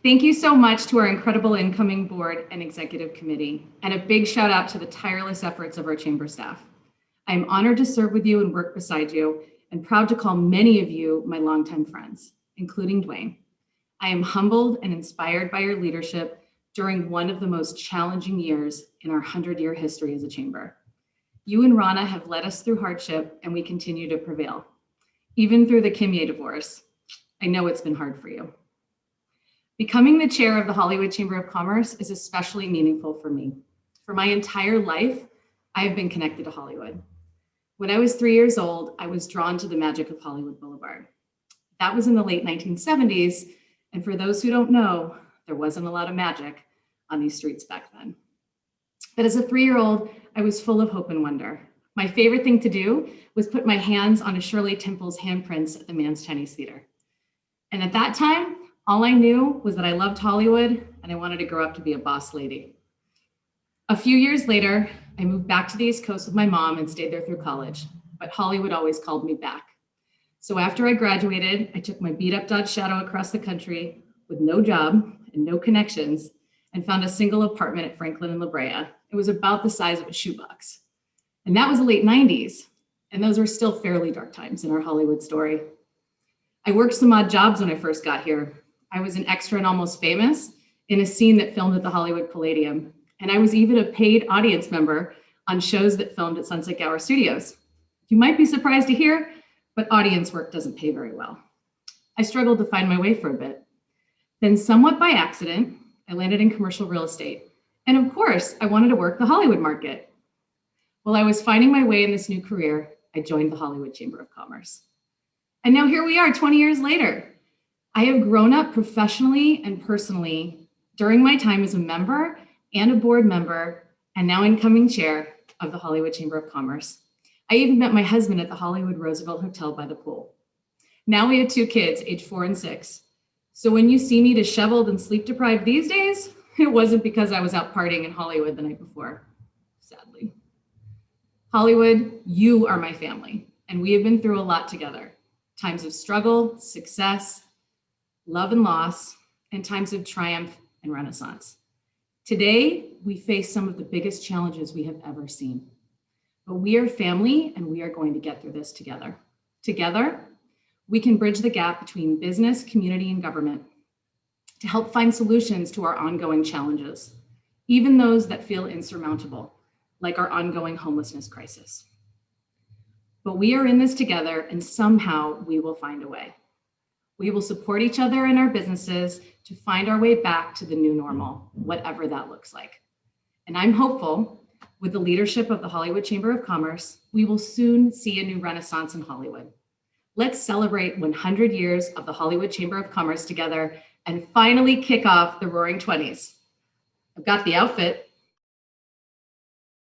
Thank you so much to our incredible incoming board and executive committee, and a big shout out to the tireless efforts of our chamber staff. I am honored to serve with you and work beside you, and proud to call many of you my longtime friends, including Dwayne. I am humbled and inspired by your leadership during one of the most challenging years in our 100-year history as a chamber. You and Rana have led us through hardship, and we continue to prevail. Even through the Kimye divorce, I know it's been hard for you. Becoming the chair of the Hollywood Chamber of Commerce is especially meaningful for me. For my entire life, I have been connected to Hollywood. When I was 3 years old, I was drawn to the magic of Hollywood Boulevard. That was in the late 1970s, and for those who don't know, there wasn't a lot of magic on these streets back then. But as a 3-year-old, I was full of hope and wonder. My favorite thing to do was put my hands on a Shirley Temple's handprints at the Mann's Chinese Theater. And at that time, all I knew was that I loved Hollywood and I wanted to grow up to be a boss lady. A few years later, I moved back to the East Coast with my mom and stayed there through college, but Hollywood always called me back. So after I graduated, I took my beat up Dodge Shadow across the country with no job and no connections and found a single apartment at Franklin and La Brea. It was about the size of a shoebox. And that was the late 90s. And those were still fairly dark times in our Hollywood story. I worked some odd jobs when I first got here. I was an extra and Almost Famous in a scene that filmed at the Hollywood Palladium. And I was even a paid audience member on shows that filmed at Sunset Gower Studios. You might be surprised to hear, but audience work doesn't pay very well. I struggled to find my way for a bit. Then somewhat by accident, I landed in commercial real estate. And of course, I wanted to work the Hollywood market. While I was finding my way in this new career, I joined the Hollywood Chamber of Commerce. And now here we are 20 years later. I have grown up professionally and personally during my time as a member and a board member, and now incoming chair of the Hollywood Chamber of Commerce. I even met my husband at the Hollywood Roosevelt Hotel by the pool. Now we have 2 kids, age 4 and 6. So when you see me disheveled and sleep deprived these days, it wasn't because I was out partying in Hollywood the night before, sadly. Hollywood, you are my family, and we have been through a lot together. Times of struggle, success, love and loss, and times of triumph and renaissance. Today, we face some of the biggest challenges we have ever seen. But we are family, and we are going to get through this together. Together, we can bridge the gap between business, community, and government to help find solutions to our ongoing challenges, even those that feel insurmountable, like our ongoing homelessness crisis. But we are in this together, and somehow we will find a way. We will support each other in our businesses to find our way back to the new normal, whatever that looks like. And I'm hopeful, with the leadership of the Hollywood Chamber of Commerce, we will soon see a new renaissance in Hollywood. Let's celebrate 100 years of the Hollywood Chamber of Commerce together and finally kick off the Roaring 20s. I've got the outfit.